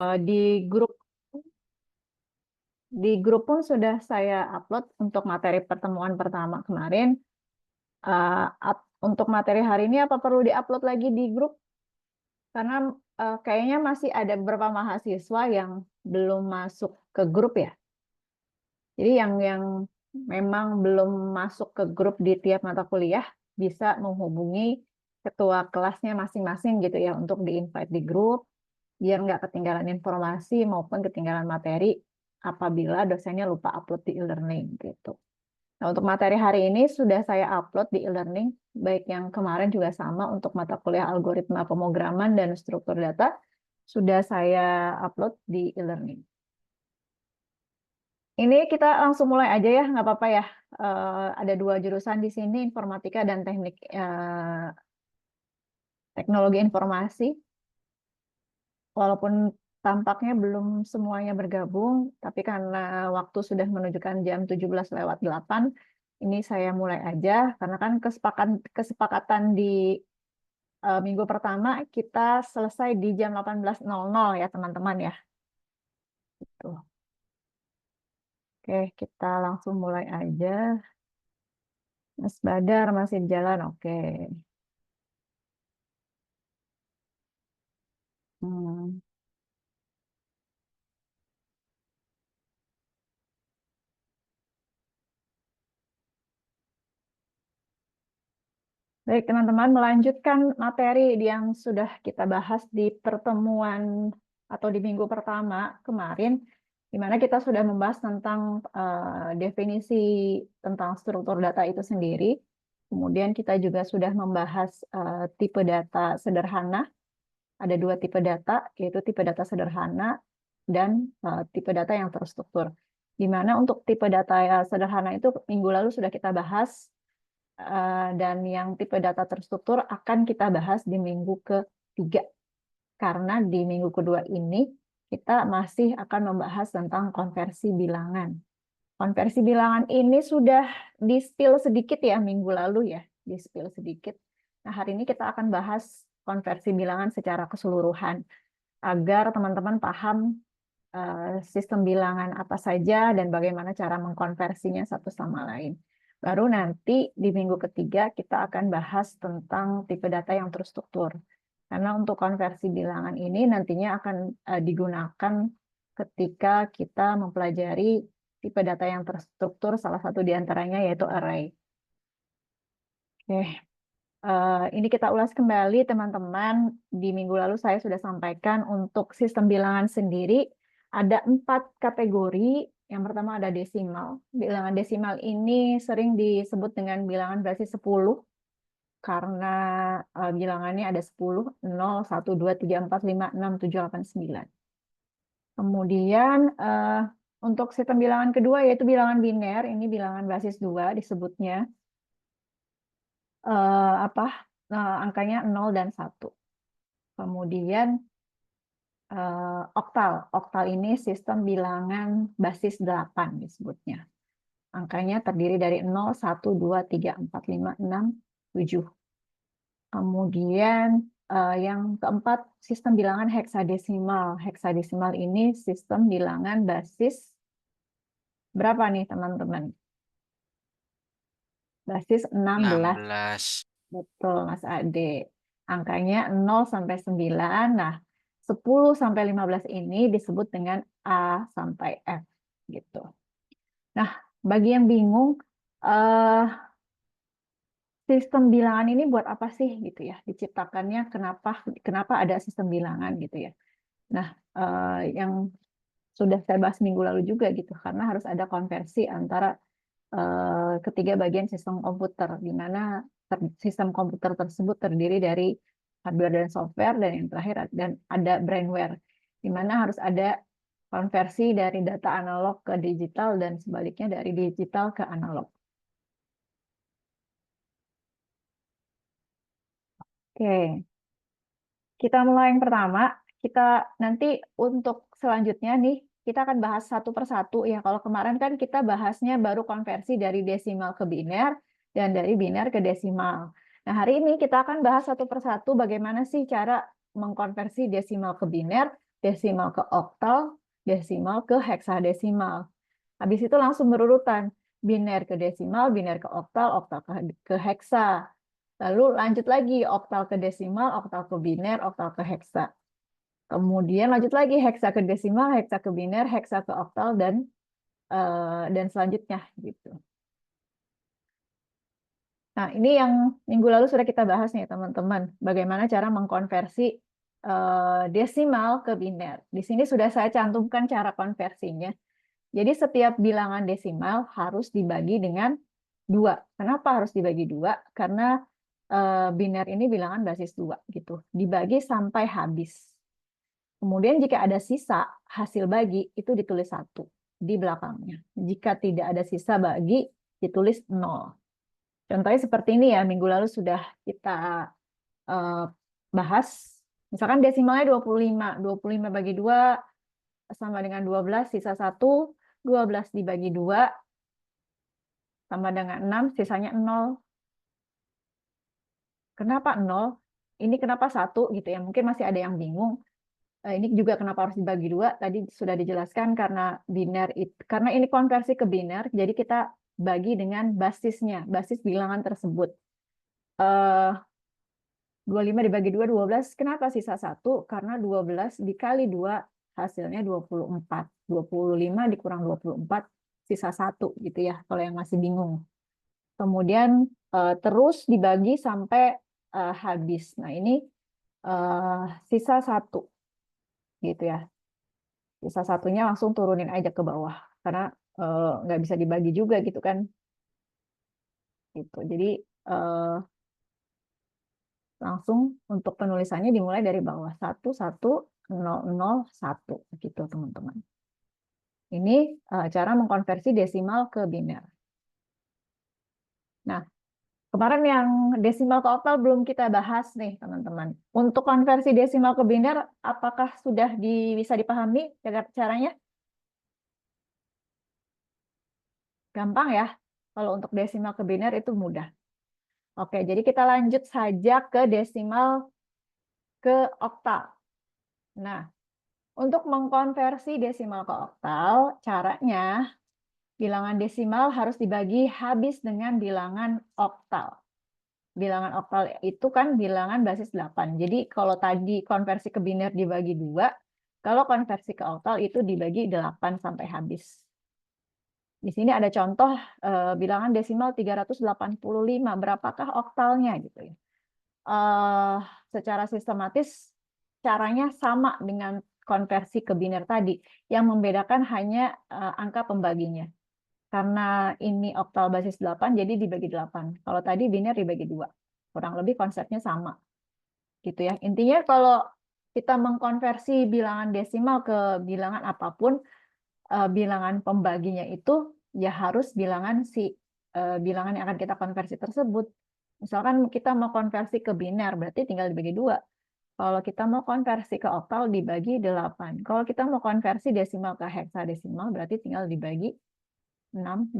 Di grup pun sudah saya upload untuk materi pertemuan pertama kemarin. Untuk materi hari ini apa perlu diupload lagi di grup? Karena kayaknya masih ada beberapa mahasiswa yang belum masuk ke grup ya. Jadi yang memang belum masuk ke grup di tiap mata kuliah bisa menghubungi ketua kelasnya masing-masing gitu ya untuk di-invite di grup biar nggak ketinggalan informasi maupun ketinggalan materi apabila dosennya lupa upload di e-learning gitu. Nah, untuk materi hari ini sudah saya upload di e-learning, baik yang kemarin juga sama untuk mata kuliah algoritma pemrograman dan struktur data, sudah saya upload di e-learning. Ini kita langsung mulai aja ya, nggak apa-apa ya. Ada dua jurusan di sini, informatika dan teknologi informasi. Walaupun tampaknya belum semuanya bergabung, tapi karena waktu sudah menunjukkan jam 17:08, ini saya mulai aja, karena kan kesepakatan di minggu pertama kita selesai di jam 18:00 ya teman-teman ya. Tuh. Oke, kita langsung mulai aja. Mas Badar masih di jalan, oke. Hmm. Baik, teman-teman, melanjutkan materi yang sudah kita bahas di pertemuan atau di minggu pertama kemarin, di mana kita sudah membahas tentang definisi tentang struktur data itu sendiri. Kemudian kita juga sudah membahas tipe data sederhana. Ada dua tipe data, yaitu tipe data sederhana dan tipe data yang terstruktur. Di mana untuk tipe data sederhana itu minggu lalu sudah kita bahas, dan yang tipe data terstruktur akan kita bahas di minggu ketiga. Karena di minggu kedua ini kita masih akan membahas tentang konversi bilangan. Konversi bilangan ini sudah di-spill sedikit ya minggu lalu ya, di-spill sedikit. Nah, hari ini kita akan bahas konversi bilangan secara keseluruhan agar teman-teman paham sistem bilangan apa saja dan bagaimana cara mengkonversinya satu sama lain. Baru nanti di minggu ketiga kita akan bahas tentang tipe data yang terstruktur. Karena untuk konversi bilangan ini nantinya akan digunakan ketika kita mempelajari tipe data yang terstruktur, salah satu di antaranya yaitu array. Oke, ini kita ulas kembali teman-teman. Di minggu lalu saya sudah sampaikan untuk sistem bilangan sendiri ada 4 kategori. Yang pertama ada desimal. Bilangan desimal ini sering disebut dengan bilangan basis 10 karena bilangannya ada 10, 0, 1, 2, 3, 4, 5, 6, 7, 8, 9. Kemudian untuk sistem bilangan kedua yaitu bilangan biner, ini bilangan basis 2 disebutnya. Angkanya 0 dan 1. Kemudian oktal. Oktal ini sistem bilangan basis 8 disebutnya. Angkanya terdiri dari 0, 1, 2, 3, 4, 5, 6, 7. Kemudian yang keempat, sistem bilangan heksadesimal. Heksadesimal ini sistem bilangan basis berapa nih teman-teman? Basis 16. 16. Betul, Mas Ade. Angkanya 0 sampai 9. Nah, 10 sampai 15 ini disebut dengan A sampai F gitu. Nah, bagi yang bingung, sistem bilangan ini buat apa sih gitu ya? Diciptakannya kenapa ada sistem bilangan gitu ya? Nah, yang sudah saya bahas minggu lalu juga gitu, karena harus ada konversi antara ketiga bagian sistem komputer, di mana sistem komputer tersebut terdiri dari hardware dan software, dan yang terakhir dan ada brainware, di mana harus ada konversi dari data analog ke digital dan sebaliknya dari digital ke analog. Oke, kita mulai yang pertama. Kita nanti untuk selanjutnya nih, kita akan bahas satu persatu ya. Kalau kemarin kan kita bahasnya baru konversi dari desimal ke biner dan dari biner ke desimal. Nah, hari ini kita akan bahas satu persatu bagaimana sih cara mengkonversi desimal ke biner, desimal ke oktal, desimal ke heksadesimal. Habis itu langsung berurutan, biner ke desimal, biner ke oktal, oktal ke heksa. Lalu lanjut lagi, oktal ke desimal, oktal ke biner, oktal ke heksa. Kemudian lanjut lagi, heksa ke desimal, heksa ke biner, heksa ke oktal, dan selanjutnya gitu. Nah, ini yang minggu lalu sudah kita bahas nih, teman-teman. Bagaimana cara mengkonversi desimal ke biner. Di sini sudah saya cantumkan cara konversinya. Jadi setiap bilangan desimal harus dibagi dengan 2. Kenapa harus dibagi 2? Karena biner ini bilangan basis 2 gitu. Dibagi sampai habis. Kemudian jika ada sisa hasil bagi itu ditulis 1 di belakangnya. Jika tidak ada sisa bagi ditulis 0. Contohnya seperti ini ya, minggu lalu sudah kita bahas. Misalkan desimalnya 25. 25 bagi 2 sama dengan 12, sisa 1. 12 dibagi 2 sama dengan 6, sisanya 0. Kenapa 0? Ini kenapa 1 gitu ya? Mungkin masih ada yang bingung. Ini juga kenapa harus dibagi 2? Tadi sudah dijelaskan karena karena ini konversi ke biner, jadi kita bagi dengan basisnya, basis bilangan tersebut. 25 dibagi 2, 12. Kenapa sisa 1? Karena 12 dikali 2 hasilnya 24. 25 dikurang 24, sisa 1 gitu ya, kalau yang masih bingung. Kemudian terus dibagi sampai habis. Nah, ini sisa 1 gitu ya. Sisa satunya langsung turunin aja ke bawah. Karena nggak bisa dibagi juga gitu kan. Gitu. Jadi langsung untuk penulisannya dimulai dari bawah. 11001 gitu teman-teman. Ini cara mengkonversi desimal ke biner. Nah, kemarin yang desimal ke oktal belum kita bahas nih teman-teman. Untuk konversi desimal ke biner, apakah sudah bisa dipahami caranya? Gampang ya. Kalau untuk desimal ke biner itu mudah. Oke, jadi kita lanjut saja ke desimal ke oktal. Nah, untuk mengkonversi desimal ke oktal, caranya bilangan desimal harus dibagi habis dengan bilangan oktal. Bilangan oktal itu kan bilangan basis 8. Jadi kalau tadi konversi ke biner dibagi 2, kalau konversi ke oktal itu dibagi 8 sampai habis. Di sini ada contoh bilangan desimal 385. Berapakah oktalnya gitu ya. Secara sistematis caranya sama dengan konversi ke biner tadi. Yang membedakan hanya angka pembaginya. Karena ini oktal basis 8, jadi dibagi 8. Kalau tadi biner dibagi 2. Kurang lebih konsepnya sama. Gitu ya. Intinya kalau kita mengkonversi bilangan desimal ke bilangan apapun, bilangan pembaginya itu ya harus bilangan yang akan kita konversi tersebut. Misalkan kita mau konversi ke biner, berarti tinggal dibagi 2. Kalau kita mau konversi ke oktal dibagi 8. Kalau kita mau konversi desimal ke heksadesimal berarti tinggal dibagi 16.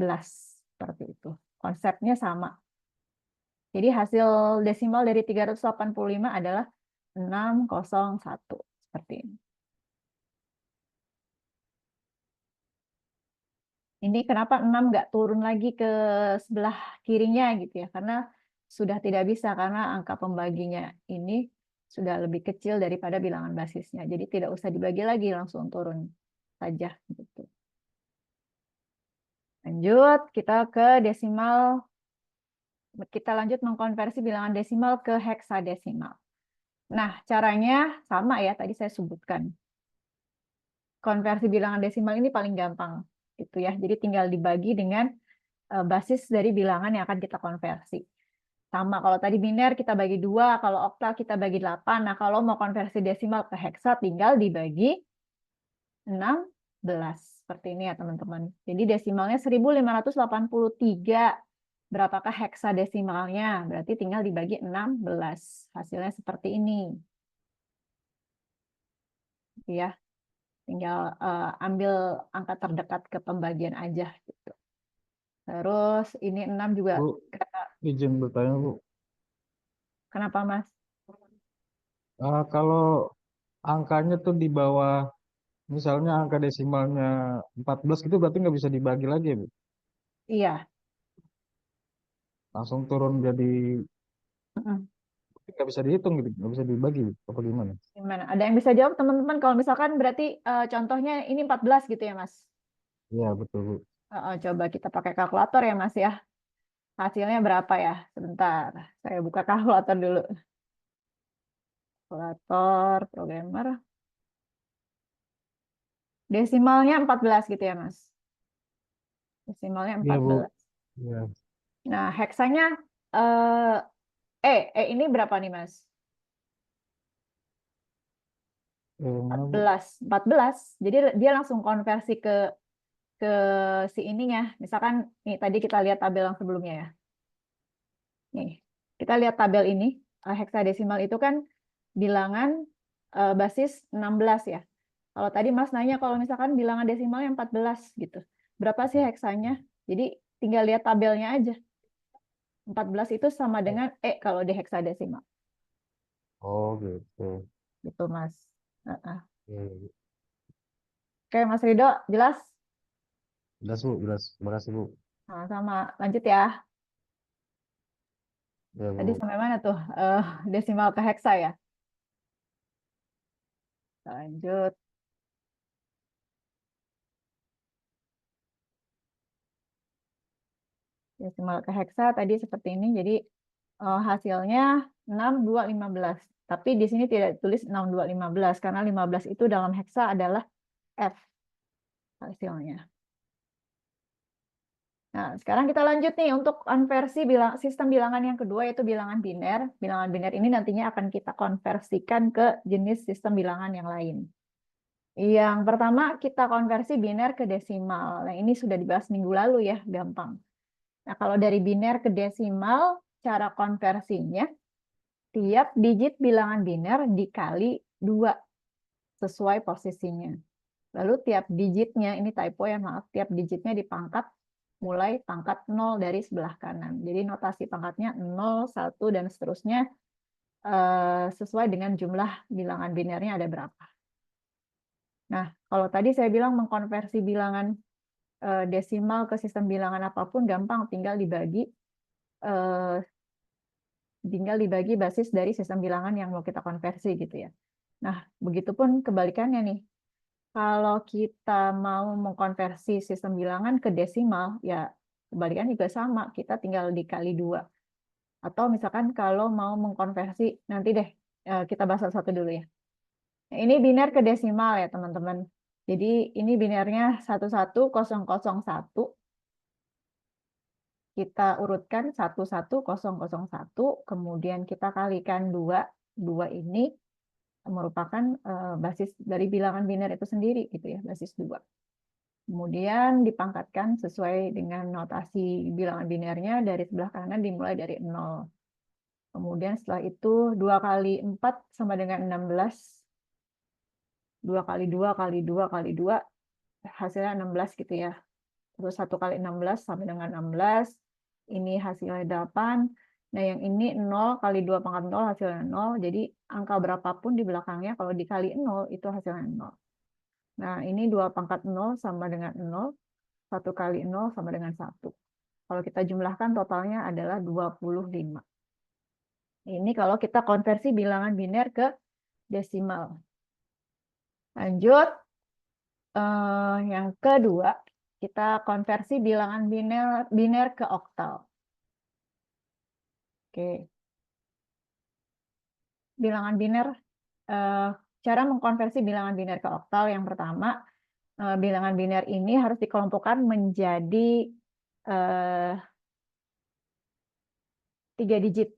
Seperti itu. Konsepnya sama. Jadi hasil desimal dari 385 adalah 601. Seperti ini. Ini kenapa 6 nggak turun lagi ke sebelah kirinya gitu ya. Karena sudah tidak bisa karena angka pembaginya ini sudah lebih kecil daripada bilangan basisnya. Jadi tidak usah dibagi lagi, langsung turun saja gitu. Lanjut, kita ke desimal. Kita lanjut mengkonversi bilangan desimal ke heksadesimal. Nah, caranya sama ya, tadi saya sebutkan. Konversi bilangan desimal ini paling gampang gitu ya. Jadi tinggal dibagi dengan basis dari bilangan yang akan kita konversi. Sama, kalau tadi biner kita bagi 2, kalau oktal kita bagi 8. Nah, kalau mau konversi desimal ke heksa tinggal dibagi 16. Seperti ini ya, teman-teman. Jadi desimalnya 1583. Berapakah heksadesimalnya? Berarti tinggal dibagi 16. Hasilnya seperti ini. Ya, tinggal ambil angka terdekat ke pembagian aja gitu. Terus ini 6 juga. Bu, izin bertanya, Bu. Kenapa, Mas? Kalau angkanya tuh di bawah, misalnya angka desimalnya 14 gitu berarti nggak bisa dibagi lagi ya, Bu? Iya. Langsung turun jadi Mm-mm. nggak bisa dihitung gitu, nggak bisa dibagi Bu. Apa gimana? Gimana? Ada yang bisa jawab teman-teman? Kalau misalkan berarti contohnya ini 14 gitu ya, Mas? Iya betul Bu. Coba kita pakai kalkulator ya, Mas ya. Hasilnya berapa ya? Sebentar, saya buka kalkulator dulu. Kalkulator, programmer. Desimalnya 14 gitu ya, Mas? Desimalnya Iya Bu. 14. Iya. Nah, heksanya, eh, ini berapa nih, Mas? Mana Bu? 14. 14. Jadi dia langsung konversi ke si ininya. Misalkan, nih tadi kita lihat tabel yang sebelumnya ya. Nih, kita lihat tabel ini. Heksadesimal itu kan bilangan basis 16 ya. Kalau tadi Mas nanya kalau misalkan bilangan desimalnya 14 gitu. Berapa sih heksanya? Jadi tinggal lihat tabelnya aja. 14 itu sama dengan kalau di heksadesimal. Oh gitu. Gitu Mas. Heeh. Iya, iya, Bu. Oke Mas Rido, jelas? Jelas Bu, jelas. Terima kasih Bu. Sama-sama. Lanjut ya. Ya Tadi Bu. sampai mana tuh? Desimal ke heksa ya? Lanjut. Desimal ke heksa tadi seperti ini. Jadi hasilnya 6, 2, 15. Tapi di sini tidak ditulis 6, 2, 15 karena 15 itu dalam heksa adalah F hasilnya. Nah, sekarang kita lanjut nih untuk konversi sistem bilangan yang kedua yaitu bilangan biner. Bilangan biner ini nantinya akan kita konversikan ke jenis sistem bilangan yang lain. Yang pertama kita konversi biner ke desimal. Nah, ini sudah dibahas minggu lalu ya, gampang. Nah, kalau dari biner ke desimal, cara konversinya tiap digit bilangan biner dikali 2 sesuai posisinya. Lalu tiap digitnya, ini typo ya maaf, tiap digitnya dipangkat mulai pangkat 0 dari sebelah kanan. Jadi notasi pangkatnya 0, 1, dan seterusnya sesuai dengan jumlah bilangan binernya ada berapa. Nah, kalau tadi saya bilang mengkonversi bilangan desimal ke sistem bilangan apapun gampang, eh, tinggal dibagi basis dari sistem bilangan yang mau kita konversi gitu ya. Nah, begitupun kebalikannya nih. Kalau kita mau mengkonversi sistem bilangan ke desimal, ya kebalikan juga sama. Kita tinggal dikali 2. Atau misalkan kalau mau mengkonversi, nanti deh kita bahas satu dulu ya. Nah, ini biner ke desimal ya teman-teman. Jadi ini binernya 11001. Kita urutkan 11001, kemudian kita kalikan 2. 2 ini merupakan basis dari bilangan biner itu sendiri gitu ya, basis 2. Kemudian dipangkatkan sesuai dengan notasi bilangan binernya dari sebelah kanan dimulai dari 0. Kemudian setelah itu 2 kali 4 sama dengan 16. 2 kali 2 kali 2 kali 2 hasilnya 16 gitu ya. Terus 1 kali 16 sama dengan 16. Ini hasilnya 8. Nah yang ini 0 kali 2 pangkat 0 hasilnya 0. Jadi angka berapapun di belakangnya kalau dikali 0 itu hasilnya 0. Nah ini 2 pangkat 0 sama dengan 0. 1 kali 0 sama dengan 1. Kalau kita jumlahkan totalnya adalah 25. Ini kalau kita konversi bilangan biner ke desimal. Lanjut, yang kedua, kita konversi bilangan biner ke oktal. Oke, bilangan biner, cara mengkonversi bilangan biner ke oktal yang pertama, bilangan biner ini harus dikelompokkan menjadi 3 digit.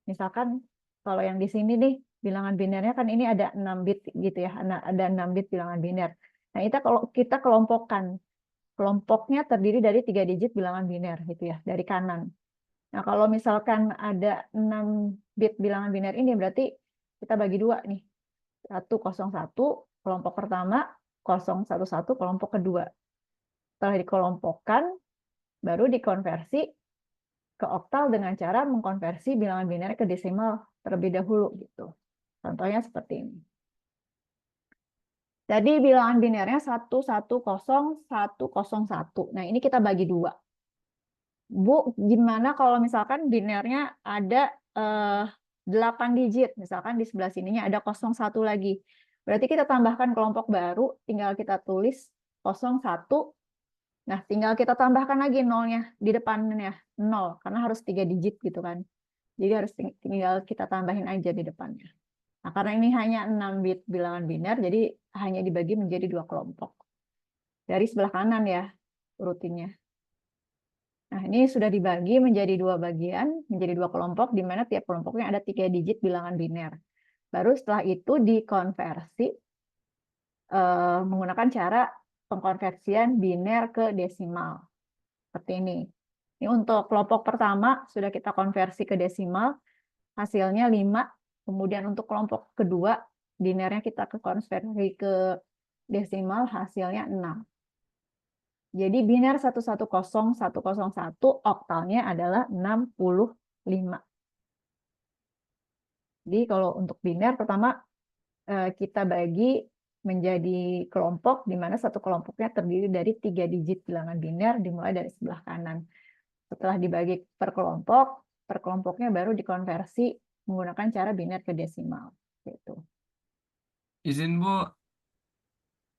Misalkan kalau yang di sini nih bilangan binernya kan ini ada 6 bit gitu ya, ada 6 bit bilangan biner. Nah, itu kalau kita kelompokkan, kelompoknya terdiri dari 3 digit bilangan biner gitu ya, dari kanan. Nah, kalau misalkan ada 6 bit bilangan biner ini berarti kita bagi 2 nih. 101 kelompok pertama, 011 kelompok kedua. Setelah dikelompokkan, baru dikonversi ke oktal dengan cara mengkonversi bilangan biner ke desimal terlebih dahulu gitu. Contohnya seperti ini. Jadi bilangan binernya 110, 101. Nah, ini kita bagi dua. Bu, gimana kalau misalkan binernya ada 8 digit, misalkan di sebelah sininya ada 01 lagi. Berarti kita tambahkan kelompok baru, tinggal kita tulis 01. Nah, tinggal kita tambahkan lagi nolnya di depannya, 0, karena harus 3 digit gitu kan. Jadi harus tinggal kita tambahin aja di depannya. Nah, karena ini hanya 6 bit bilangan biner, jadi hanya dibagi menjadi 2 kelompok. Dari sebelah kanan ya, rutinnya. Nah, ini sudah dibagi menjadi 2 bagian, menjadi 2 kelompok, di mana tiap kelompoknya ada 3 digit bilangan biner. Baru setelah itu dikonversi menggunakan cara pengkonversian biner ke desimal. Seperti ini. Ini untuk kelompok pertama sudah kita konversi ke desimal, hasilnya 5. Kemudian untuk kelompok kedua, binernya kita konversi ke desimal, hasilnya 6. Jadi biner 110, 101 oktalnya adalah 65. Jadi kalau untuk biner pertama kita bagi menjadi kelompok, di mana satu kelompoknya terdiri dari 3 digit bilangan biner dimulai dari sebelah kanan. Setelah dibagi per kelompoknya baru dikonversi menggunakan cara biner ke desimal. Gitu. Izin Bu,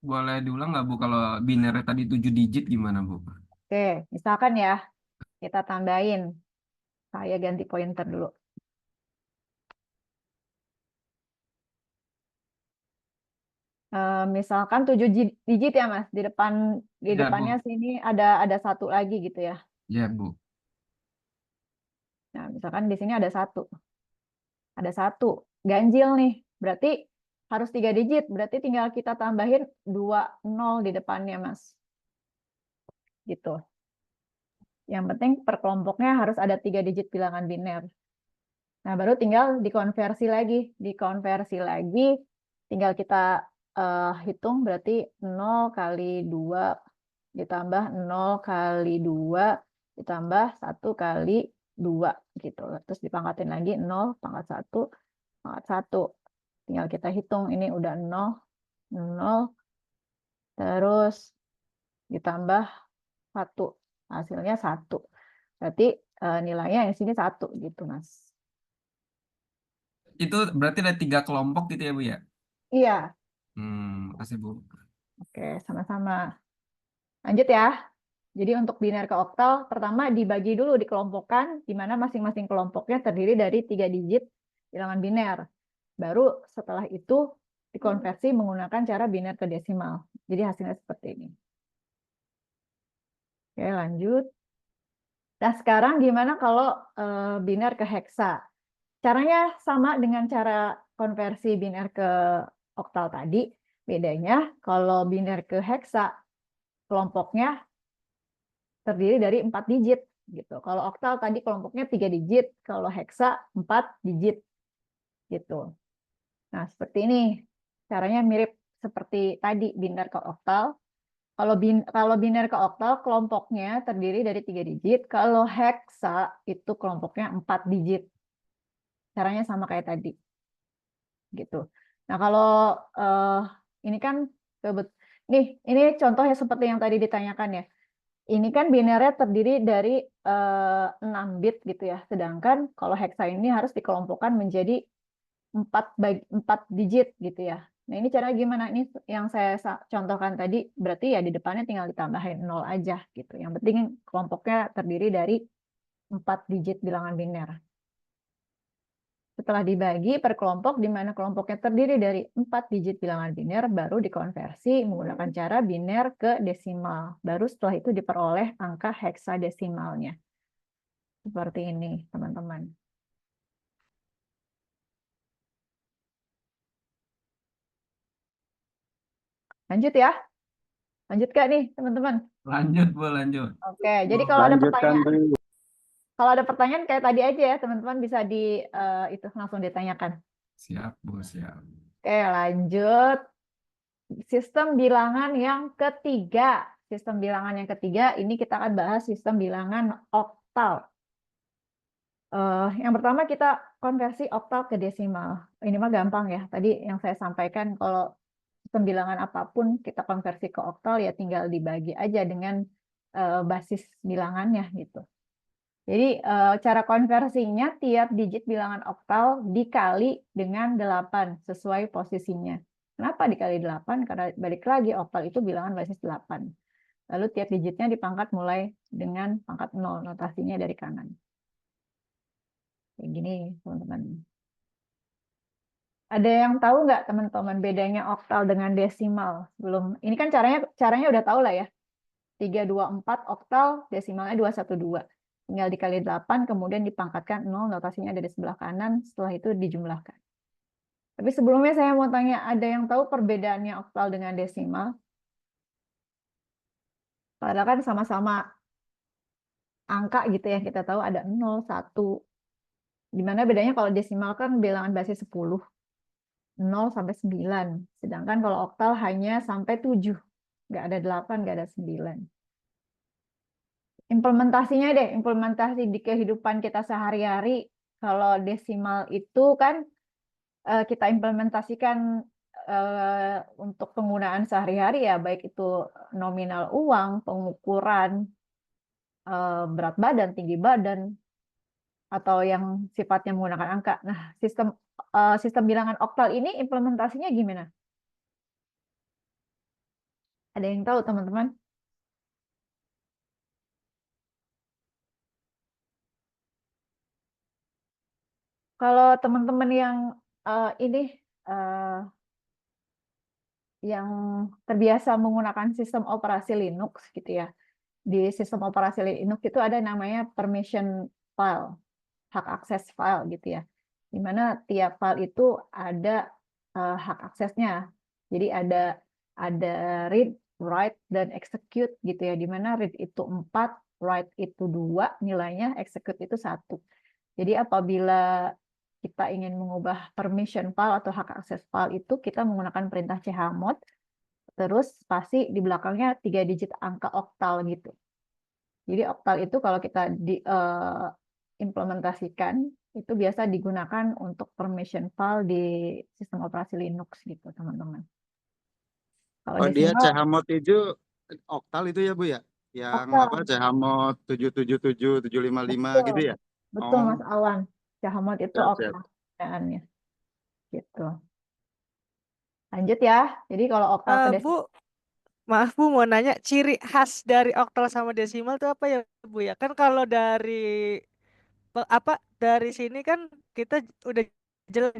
boleh diulang nggak Bu kalau binernya tadi 7 digit gimana Bu? Oke, misalkan ya, kita tambahin. Saya ganti pointer dulu. Misalkan 7 digit ya Mas, di Ya depannya Bu, sini ada 1 lagi gitu ya. ya Bu. Nah, misalkan di sini ada 1. Ada 1. Ganjil nih. Berarti harus 3 digit. Berarti tinggal kita tambahin 2 0 di depannya, Mas. Gitu. Yang penting per kelompoknya harus ada 3 digit bilangan biner. Nah, baru tinggal dikonversi lagi. Dikonversi lagi, tinggal kita hitung berarti 0 kali 2 ditambah 0 kali 2 ditambah 1 kali 2 gitu. Terus dipangkatin lagi 0 pangkat 1 pangkat 1. Tinggal kita hitung ini udah 0 0 terus ditambah 1. Hasilnya 1. Berarti nilainya yang sini 1 gitu, Mas. Itu berarti ada 3 kelompok gitu ya Bu ya? Iya. Makasih Bu. Oke, sama-sama. Lanjut ya. Jadi untuk biner ke oktal, pertama dibagi dulu, dikelompokkan, di mana masing-masing kelompoknya terdiri dari 3 digit bilangan biner. Baru setelah itu dikonversi menggunakan cara biner ke desimal. Jadi hasilnya seperti ini. Oke, lanjut. Nah, sekarang gimana kalau biner ke heksa? Caranya sama dengan cara konversi biner ke oktal tadi. Bedanya kalau biner ke heksa, kelompoknya terdiri dari 4 digit gitu. Kalau oktal tadi kelompoknya 3 digit, kalau heksa 4 digit gitu. Nah, seperti ini. Caranya mirip seperti tadi biner ke oktal. Kalau biner ke oktal kelompoknya terdiri dari 3 digit, kalau heksa itu kelompoknya 4 digit. Caranya sama kayak tadi. Gitu. Nah, kalau ini kan ini contohnya seperti yang tadi ditanyakan ya. Ini kan binernya terdiri dari 6 bit gitu ya. Sedangkan kalau heksa ini harus dikelompokkan menjadi 4 digit gitu ya. Nah, ini cara gimana? Ini yang saya contohkan tadi, berarti ya di depannya tinggal ditambahin 0 aja gitu. Yang penting kelompoknya terdiri dari 4 digit bilangan biner. Setelah dibagi per kelompok, di mana kelompoknya terdiri dari 4 digit bilangan biner, baru dikonversi menggunakan cara biner ke desimal. Baru setelah itu diperoleh angka heksadesimalnya. Seperti ini, teman-teman. Lanjut ya. Lanjut gak nih, teman-teman? Lanjut Bu, lanjut. Oke, jadi kalau ada pertanyaan, kayak tadi aja ya, teman-teman bisa itu langsung ditanyakan. Siap Bu, siap. Oke, lanjut. Sistem bilangan yang ketiga. Sistem bilangan yang ketiga, ini kita akan bahas sistem bilangan oktal. Yang pertama kita konversi oktal ke desimal. Ini mah gampang ya. Tadi yang saya sampaikan kalau sistem bilangan apapun kita konversi ke oktal ya tinggal dibagi aja dengan basis bilangannya gitu. Jadi cara konversinya tiap digit bilangan oktal dikali dengan 8 sesuai posisinya. Kenapa dikali 8? Karena balik lagi oktal itu bilangan basis 8. Lalu tiap digitnya dipangkat mulai dengan pangkat 0, notasinya dari kanan. Kayak gini, teman-teman. Ada yang tahu nggak teman-teman bedanya oktal dengan desimal? Belum. Ini kan caranya udah tahu lah ya. 324 oktal, desimalnya 212. Tinggal dikali 8, kemudian dipangkatkan 0, notasinya ada di sebelah kanan, setelah itu dijumlahkan. Tapi sebelumnya saya mau tanya, ada yang tahu perbedaannya oktal dengan desimal? Padahal kan sama-sama angka gitu ya, kita tahu ada 0, 1. Dimana bedanya kalau desimal kan bilangan basis 10, 0 sampai 9. Sedangkan kalau oktal hanya sampai 7. Nggak ada 8, nggak ada 9. Implementasinya deh, implementasi di kehidupan kita sehari-hari. Kalau desimal itu kan kita implementasikan untuk penggunaan sehari-hari ya, baik itu nominal uang, pengukuran berat badan, tinggi badan, atau yang sifatnya menggunakan angka. Nah, sistem bilangan oktal ini implementasinya gimana? Ada yang tahu, teman-teman? Kalau teman-teman yang ini yang terbiasa menggunakan sistem operasi Linux gitu ya. Di sistem operasi Linux itu ada namanya permission file, hak akses file gitu ya. Di mana tiap file itu ada hak aksesnya. Jadi ada read, write, dan execute gitu ya. Di mana read itu 4, write itu 2 nilainya, execute itu 1. Jadi apabila kita ingin mengubah permission file atau hak akses file itu, kita menggunakan perintah chmod, terus spasi di belakangnya 3 digit angka oktal gitu. Jadi oktal itu kalau kita implementasikan, itu biasa digunakan untuk permission file di sistem operasi Linux gitu, teman-teman. Kalau Oh, dia desimal, chmod itu oktal itu ya, Bu ya? Yang apa, oktal. chmod 777, 755 gitu Betul, ya? betul Oh, Mas Awan. Chmod itu siap, siap. oktal penggunaannya gitu. Lanjut ya. Jadi kalau oktal ke desimal, Bu, maaf Bu, mau nanya ciri khas dari oktal sama desimal itu apa ya Bu ya? Kan kalau dari sini kan kita udah jelas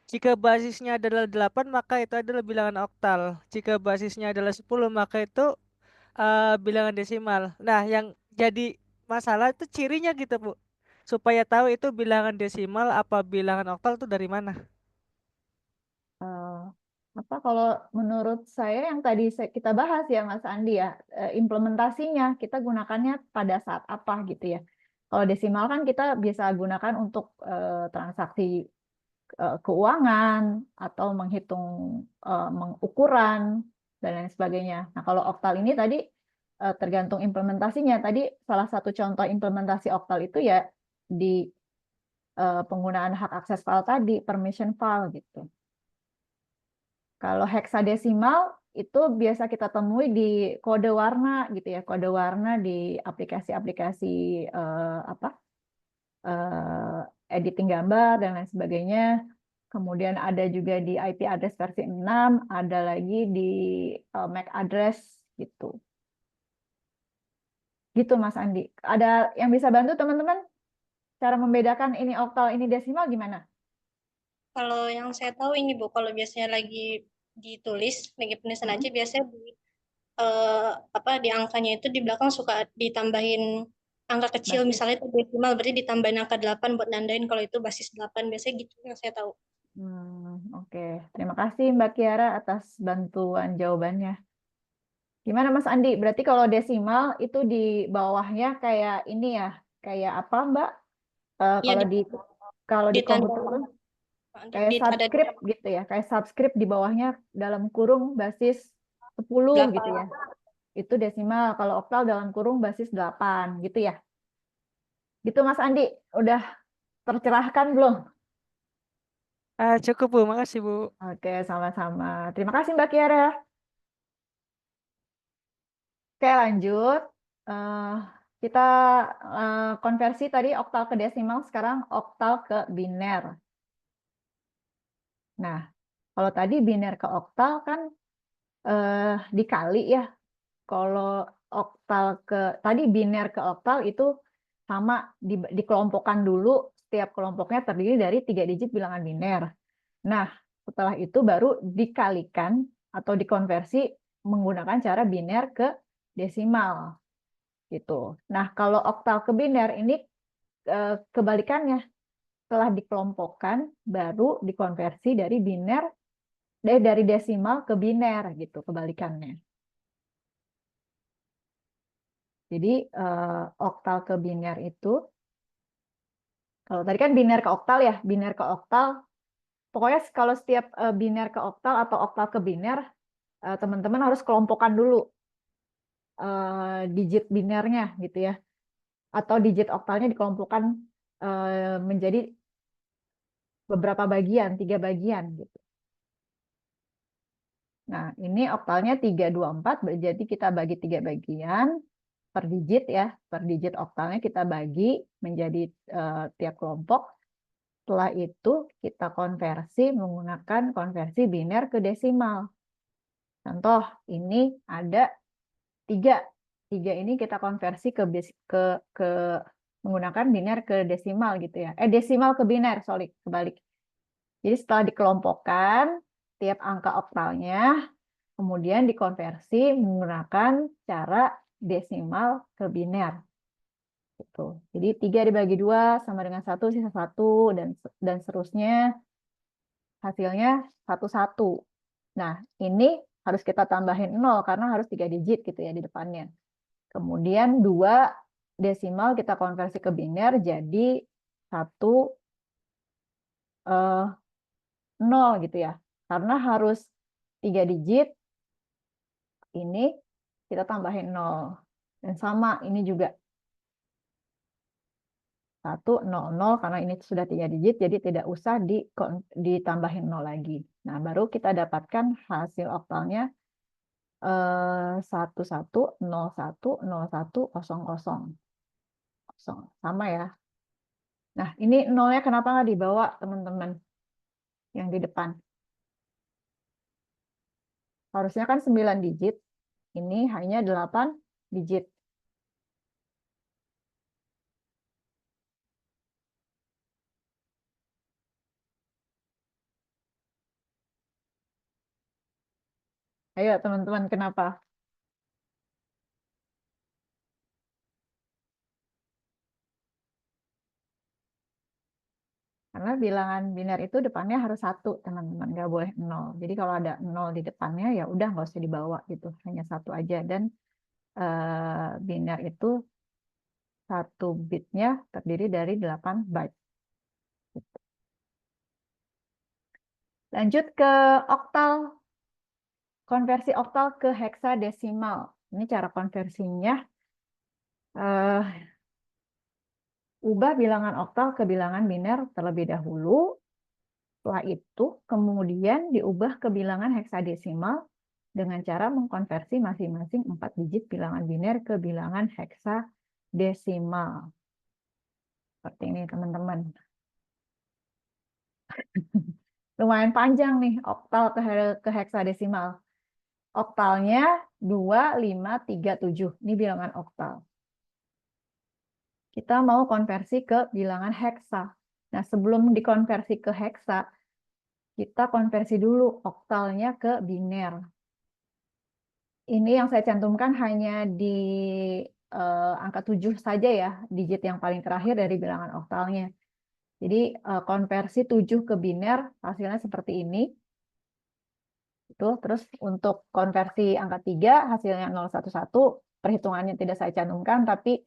jika basisnya adalah 8 maka itu adalah bilangan oktal. Jika basisnya adalah 10 maka itu bilangan desimal. Nah, yang jadi masalah itu cirinya gitu Bu. Supaya tahu itu bilangan desimal apa bilangan oktal itu dari mana? eh, apa kalau menurut saya yang tadi kita bahas ya Mas Andi ya, implementasinya kita gunakannya pada saat apa gitu ya. Kalau desimal kan kita biasa gunakan untuk transaksi keuangan atau menghitung mengukuran dan lain sebagainya. Nah, kalau oktal ini tadi tergantung implementasinya. Tadi salah satu contoh implementasi oktal itu ya di penggunaan hak akses file tadi, permission file gitu. Kalau heksadesimal itu biasa kita temui di kode warna gitu ya, kode warna di aplikasi-aplikasi apa editing gambar dan lain sebagainya. Kemudian ada juga di IP address versi 6, ada lagi di MAC address gitu. Gitu Mas Andi. Ada yang bisa bantu teman-teman cara membedakan ini oktal, ini desimal gimana? Kalau yang saya tahu ini Bu, kalau biasanya lagi ditulis, lagi penulisan aja biasanya di angkanya itu di belakang suka ditambahin angka kecil, Basis. misalnya itu desimal berarti ditambahin angka 8 buat nandain kalau itu basis 8, biasanya gitu yang saya tahu. Oke. Terima kasih Mbak Kiara atas bantuan jawabannya. Gimana Mas Andi? Berarti kalau desimal itu di bawahnya kayak ini ya, kayak apa Mbak? Iya, Kalau di ditanda komputer kayak subscript gitu ya, kayak subscript di bawahnya dalam kurung basis 10 gitu ya. Itu desimal. Kalau oktal dalam kurung basis 8 gitu ya. Gitu Mas Andi, udah tercerahkan belum? Cukup Bu, makasih Bu. Oke, sama-sama. Terima kasih Mbak Kiara. Oke, lanjut. Eh, kita konversi tadi oktal ke desimal, sekarang oktal ke biner. Nah, kalau tadi biner ke oktal kan dikali ya. Kalau oktal tadi biner ke oktal itu sama dikelompokkan dulu, setiap kelompoknya terdiri dari 3 digit bilangan biner. Nah, setelah itu baru dikalikan atau dikonversi menggunakan cara biner ke desimal gitu. Nah, kalau oktal ke biner ini kebalikannya. Setelah dikelompokkan baru dikonversi dari biner dari desimal ke biner gitu kebalikannya. Jadi oktal ke biner itu, kalau tadi kan biner ke oktal ya, biner ke oktal, pokoknya kalau setiap biner ke oktal atau oktal ke biner, teman-teman harus kelompokkan dulu digit binernya gitu ya, atau digit oktalnya dikelompokkan menjadi beberapa bagian, 3 bagian gitu. Nah, ini oktalnya 324, jadi kita bagi 3 bagian per digit ya, per digit oktalnya kita bagi menjadi tiap kelompok. Setelah itu kita konversi menggunakan konversi biner ke desimal. Contoh, ini ada 3. 3 ini kita konversi ke menggunakan biner ke desimal gitu ya. Desimal ke biner, sorry, kebalik. Jadi setelah dikelompokkan tiap angka oktalnya, kemudian dikonversi menggunakan cara desimal ke biner. Gitu. Jadi 3 dibagi 2 sama dengan 1 sisa 1 dan seterusnya hasilnya 1-1. Nah, ini harus kita tambahin 0 karena harus 3 digit gitu ya di depannya. Kemudian 2 desimal kita konversi ke biner jadi 1 0 gitu ya. Karena harus 3 digit, ini kita tambahin 0. Dan sama ini juga 100 karena ini sudah 3 digit jadi tidak usah ditambahin 0 lagi. Nah, baru kita dapatkan hasil oktalnya 11010100. Sama ya. Nah, ini 0-nya kenapa nggak dibawa, teman-teman? Yang di depan. Harusnya kan 9 digit. Ini hanya 8 digit. Ayo, teman-teman, kenapa? Karena bilangan biner itu depannya harus 1, teman-teman. Nggak boleh 0. Jadi kalau ada 0 di depannya, ya udah nggak usah dibawa gitu. Hanya 1 aja. Dan biner itu 1 bitnya terdiri dari 8 byte. Lanjut ke oktal. Konversi oktal ke heksadesimal. Ini cara konversinya. Ubah bilangan oktal ke bilangan biner terlebih dahulu. Setelah itu, kemudian diubah ke bilangan heksadesimal dengan cara mengkonversi masing-masing 4 digit bilangan biner ke bilangan heksadesimal. Seperti ini, teman-teman. Lumayan panjang nih oktal ke heksadesimal. Oktalnya 2537. Ini bilangan oktal. Kita mau konversi ke bilangan heksa. Nah, sebelum dikonversi ke heksa, kita konversi dulu oktalnya ke biner. Ini yang saya cantumkan hanya di angka 7 saja ya, digit yang paling terakhir dari bilangan oktalnya. Jadi konversi 7 ke biner hasilnya seperti ini. Itu terus untuk konversi angka 3 hasilnya 011, perhitungannya tidak saya cantumkan tapi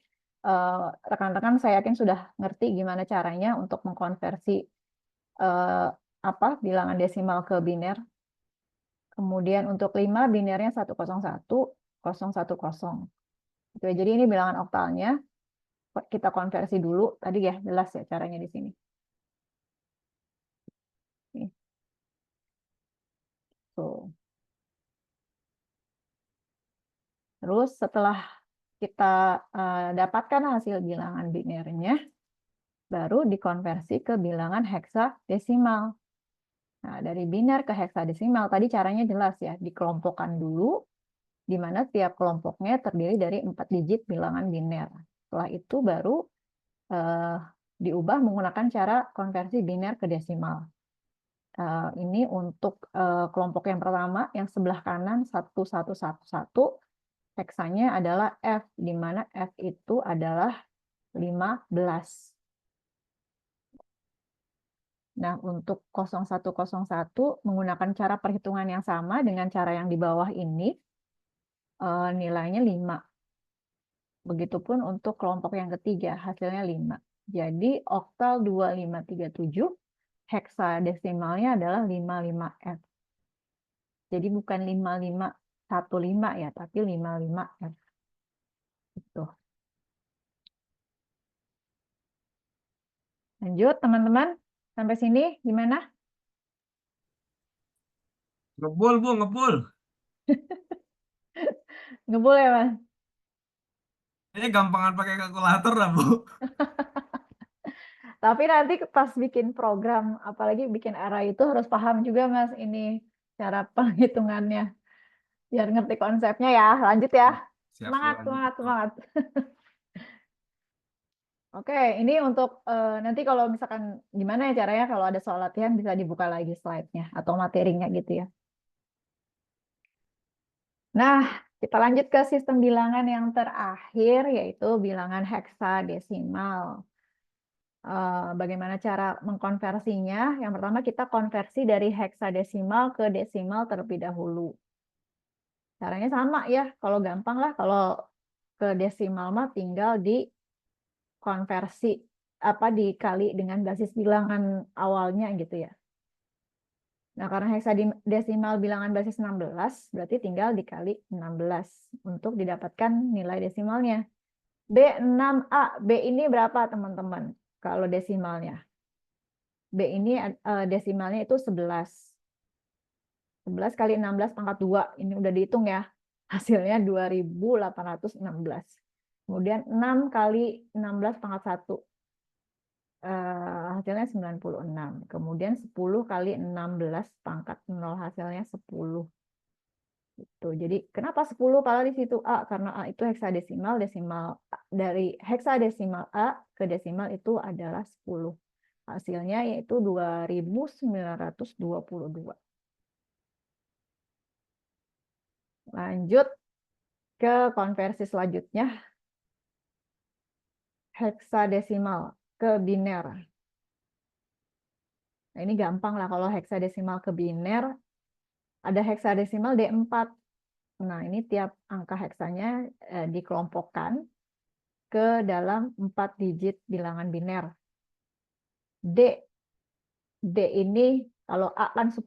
rekan-rekan saya yakin sudah ngerti gimana caranya untuk mengkonversi bilangan desimal ke biner. Kemudian untuk 5 binernya 101010. Gitu ya. Jadi ini bilangan oktalnya. Kita konversi dulu. Tadi ya jelas ya caranya di sini. Terus setelah kita dapatkan hasil bilangan binernya, baru dikonversi ke bilangan heksadesimal. Nah, dari biner ke heksadesimal tadi caranya jelas ya, dikelompokkan dulu, di mana setiap kelompoknya terdiri dari 4 digit bilangan biner. Setelah itu baru diubah menggunakan cara konversi biner ke desimal. Ini untuk kelompok yang pertama, yang sebelah kanan 1111, heksanya adalah F, di mana F itu adalah 15. Nah, untuk 0101 menggunakan cara perhitungan yang sama dengan cara yang di bawah ini, nilainya 5. Begitupun untuk kelompok yang ketiga, hasilnya 5. Jadi oktal 2537, heksadesimalnya adalah 55F. Jadi bukan 5515 ya, tapi 55F. Itu. Lanjut, teman-teman. Sampai sini gimana? Ngebul, Bu, ngebul. Ngebul ya, Mas? Ini gampangan pakai kalkulator lah, Bu. Tapi nanti pas bikin program, apalagi bikin array itu harus paham juga, Mas, ini cara penghitungannya. Biar ngerti konsepnya ya. Lanjut ya. Siap, Bu, Semangat, lanjut. semangat, semangat. Oke, ini untuk nanti kalau misalkan gimana ya caranya kalau ada soal latihan bisa dibuka lagi slide-nya atau materinya gitu ya. Nah, kita lanjut ke sistem bilangan yang terakhir, yaitu bilangan heksadesimal. Bagaimana cara mengkonversinya? Yang pertama kita konversi dari heksadesimal ke desimal terlebih dahulu. Caranya sama ya, kalau gampang lah, kalau ke desimal mah tinggal dikonversi dikali dengan basis bilangan awalnya gitu ya. Nah, karena heksadesimal bilangan basis 16, berarti tinggal dikali 16 untuk didapatkan nilai desimalnya. B6A, B ini berapa teman-teman? Kalau desimalnya. B ini desimalnya itu 11. 11 kali 16 pangkat 2, ini udah dihitung ya. Hasilnya 2816. Kemudian 6 kali 16 pangkat 1. Hasilnya 96. Kemudian 10 kali 16 pangkat 0, hasilnya 10. Gitu. Jadi kenapa 10? Kalau di situ A, karena A itu heksadesimal, desimal dari heksadesimal A ke desimal itu adalah 10. Hasilnya yaitu 2922. Lanjut ke konversi selanjutnya. Heksadesimal ke biner. Nah, ini gampang lah kalau heksadesimal ke biner. Ada heksadesimal D4. Nah, ini tiap angka heksanya dikelompokkan ke dalam 4 digit bilangan biner. D ini kalau A kan 10,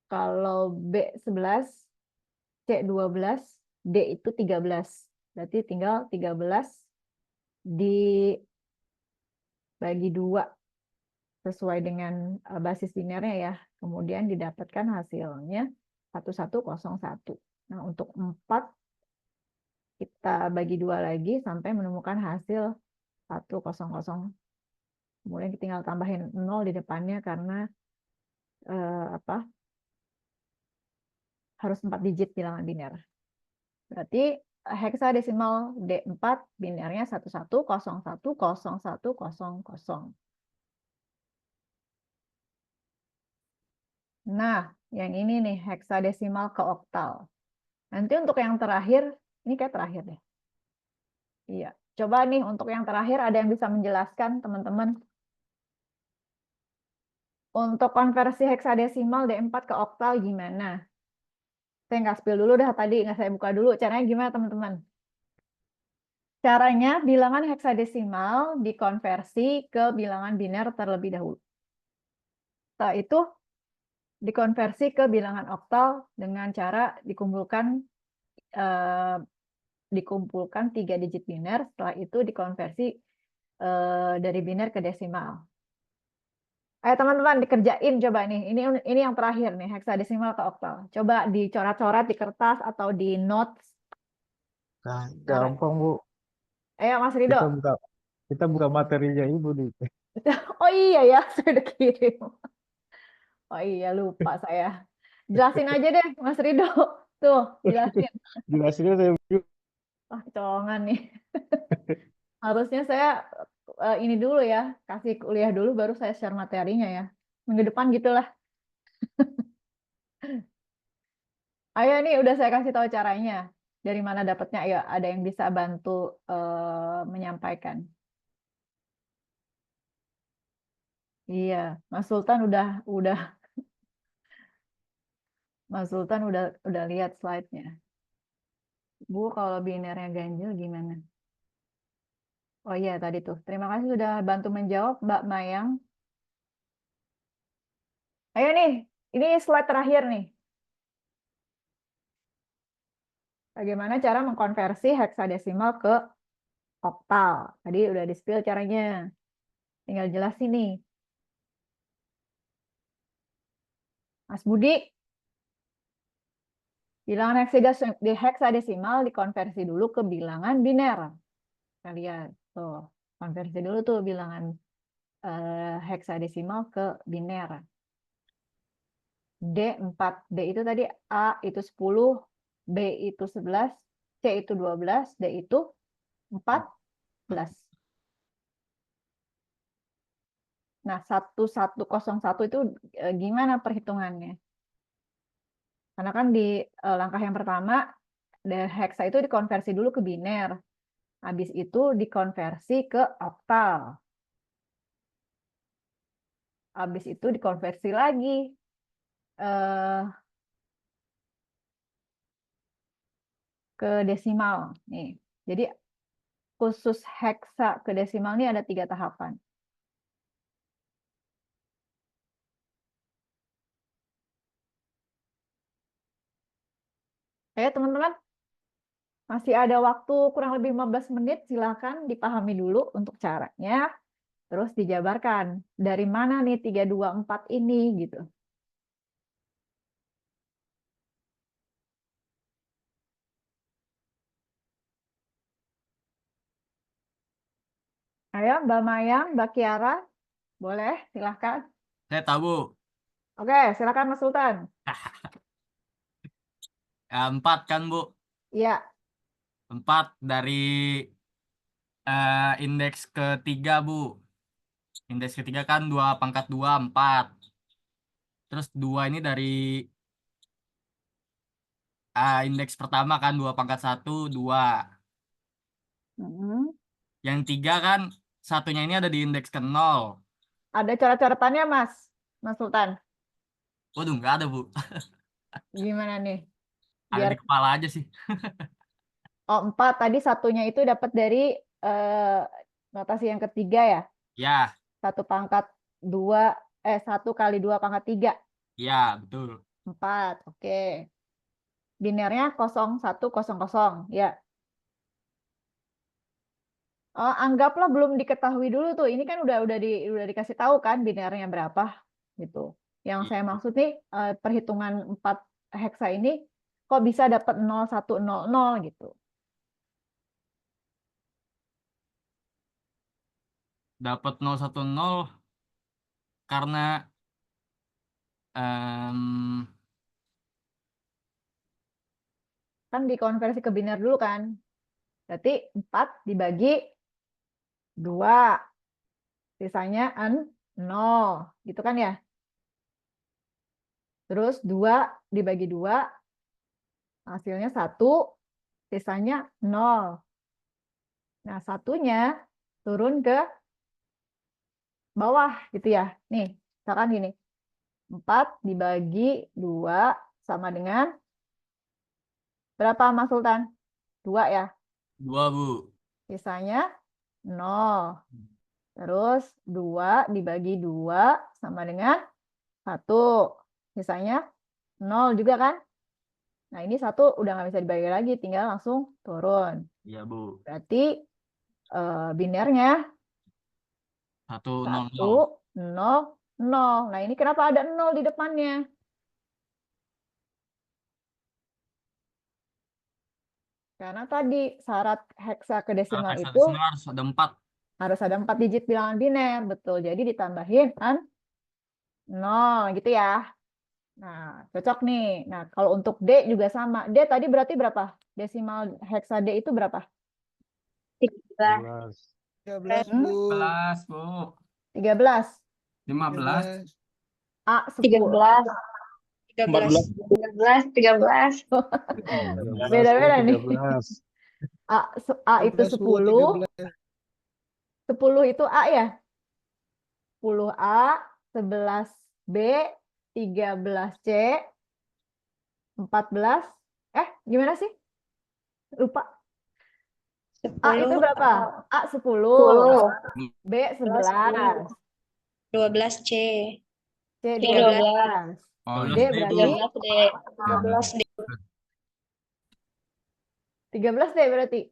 kalau B 11, C 12, D itu 13. Berarti tinggal 13 dibagi 2 sesuai dengan basis binernya ya. Kemudian didapatkan hasilnya 1101. Nah, untuk 4 kita bagi 2 lagi sampai menemukan hasil 100. Kemudian kita tinggal tambahin 0 di depannya karena harus 4 digit bilangan biner. Berarti heksadesimal D4 binernya 11010100. Nah, yang ini nih heksadesimal ke oktal. Nanti untuk yang terakhir, ini kayak terakhir deh. Iya, coba nih untuk yang terakhir ada yang bisa menjelaskan teman-teman? Untuk konversi heksadesimal D4 ke oktal gimana? Saya nggak spill dulu dah tadi, nggak saya buka dulu. Caranya gimana teman-teman? Caranya bilangan heksadesimal dikonversi ke bilangan biner terlebih dahulu. Setelah itu dikonversi ke bilangan oktal dengan cara dikumpulkan 3 digit biner. Setelah itu dikonversi dari biner ke desimal. Ayo teman-teman dikerjain coba nih. Ini yang terakhir nih heksadesimal ke oktal. Coba dicoret-coret di kertas atau di notes Nah, Cara, gampang Bu. ayo Mas Rido. Kita buka materinya Ibu nih. Oh iya ya, saya udah kirim. Oh iya, lupa saya. Jelasin aja deh, Mas Rido. Tuh, jelasin. Jelasinnya saya Wah, kecolongan nih. Harusnya saya ini dulu ya, kasih kuliah dulu baru saya share materinya ya. Minggu depan gitulah. Ayo nih, udah saya kasih tahu caranya. Dari mana dapatnya? Ayo, ada yang bisa bantu menyampaikan. Iya, Mas Sultan Mas Sultan udah lihat slide-nya. Bu, kalau binernya ganjil gimana? Oh iya, tadi tuh. Terima kasih sudah bantu menjawab, Mbak Mayang. Ayo nih, ini slide terakhir nih. Bagaimana cara mengkonversi heksadesimal ke oktal? Tadi udah di-spill caranya. Tinggal jelasin nih. Mas Budi, bilangan heksadesimal dikonversi dulu ke bilangan biner. Kita lihat tuh, konversi dulu tuh bilangan heksadesimal ke biner. D4, D itu tadi A itu 10, B itu 11, C itu 12, D itu 14. Nah, 1101 itu gimana perhitungannya? Karena kan di langkah yang pertama, heksa itu dikonversi dulu ke biner. Habis itu dikonversi ke oktal. Habis itu dikonversi lagi ke desimal. Nih. Jadi khusus heksa ke desimal ini ada 3 tahapan. Ayo teman-teman, masih ada waktu kurang lebih 15 menit, silakan dipahami dulu untuk caranya, terus dijabarkan. Dari mana nih 3, 2, 4 ini gitu. Ayo Mbak Mayang, Mbak Kiara, boleh silakan. Saya tahu Bu. Oke, silakan Mas Sultan. 4 kan Bu. Iya, 4 dari indeks ketiga Bu. Indeks ketiga kan 2 pangkat 2, 4. Terus 2 ini dari indeks pertama kan 2 pangkat 1, 2. Yang 3 kan satunya ini ada di indeks ke 0. ada cara-caratannya Mas Sultan. Waduh, nggak ada Bu. Gimana nih? Ada Biar di kepala aja sih. 4 tadi satunya itu dapat dari notasi yang ketiga ya. Ya, 1 pangkat 2 1 kali 2 pangkat 3. ya betul. 4. Oke. Binernya 0100 ya. Oh, anggaplah belum diketahui dulu tuh. Ini kan udah dikasih tahu kan binernya berapa gitu. Yang saya maksud nih perhitungan 4 heksa ini kok bisa dapat 0100 gitu. Dapat 010 karena Kan dikonversi ke biner dulu kan. Berarti 4 dibagi 2. Sisanya 0. Gitu kan ya. Terus 2 dibagi 2. Hasilnya 1. Sisanya 0. Nah, satunya turun ke bawah gitu ya. Nih, misalkan gini. 4 dibagi 2 sama dengan berapa Mas Sultan? 2 ya. 2 Bu. Sisanya 0. Terus 2 dibagi 2 sama dengan 1. Sisanya 0 juga kan? Nah, ini 1 udah nggak bisa dibagi lagi, tinggal langsung turun. Iya Bu. Berarti binernya 100. 100. Nah, ini kenapa ada 0 di depannya? Karena tadi syarat heksadesimal itu Heksadesimal harus ada 4. harus ada 4 digit bilangan biner, betul. Jadi ditambahin 0 gitu ya. Nah, cocok nih. Nah, kalau untuk D juga sama. D tadi berarti berapa? Desimal heksa D itu berapa? 13. 13. 13 Bu. 11, Bu. 13. 15. A 10. 13. 13. Beda-beda nih. 13. A itu 13 Bu, 10. 13. 10 itu A ya? 10A, 11B, 13C, 14. Gimana sih? Lupa. A itu 10. berapa? A 10. 10. B 11. 12C. C 13. 12. Oh, D iya. berarti 13D. 13D. 13D berarti.